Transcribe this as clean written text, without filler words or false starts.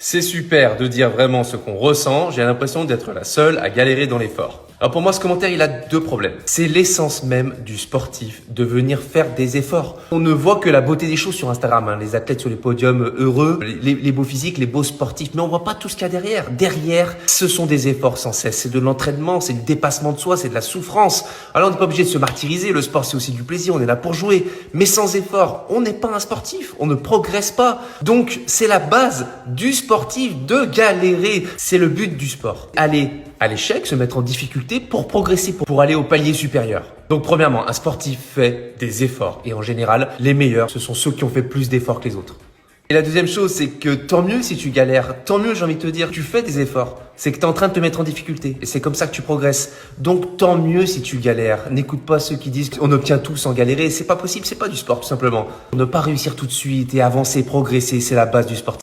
C'est super de dire vraiment ce qu'on ressent, j'ai l'impression d'être la seule à galérer dans l'effort. Alors pour moi, ce commentaire, il a deux problèmes. C'est l'essence même du sportif, de venir faire des efforts. On ne voit que la beauté des choses sur Instagram, les athlètes sur les podiums heureux, les beaux physiques, les beaux sportifs, mais on voit pas tout ce qu'il y a derrière. Derrière, ce sont des efforts sans cesse, c'est de l'entraînement, c'est du dépassement de soi, c'est de la souffrance. Alors on n'est pas obligé de se martyriser, le sport c'est aussi du plaisir, on est là pour jouer, mais sans effort, on n'est pas un sportif, on ne progresse pas. Donc c'est la base du sportif de galérer, c'est le but du sport. Aller à l'échec, se mettre en difficulté pour progresser, pour aller au palier supérieur. Donc premièrement, un sportif fait des efforts et en général, les meilleurs, ce sont ceux qui ont fait plus d'efforts que les autres. Et la deuxième chose, c'est que tant mieux si tu galères, tant mieux j'ai envie de te dire, tu fais des efforts. C'est que tu es en train de te mettre en difficulté et c'est comme ça que tu progresses. Donc tant mieux si tu galères. N'écoute pas ceux qui disent qu'on obtient tout sans galérer. C'est pas possible, c'est pas du sport tout simplement. Ne pas réussir tout de suite et avancer, progresser, c'est la base du sport.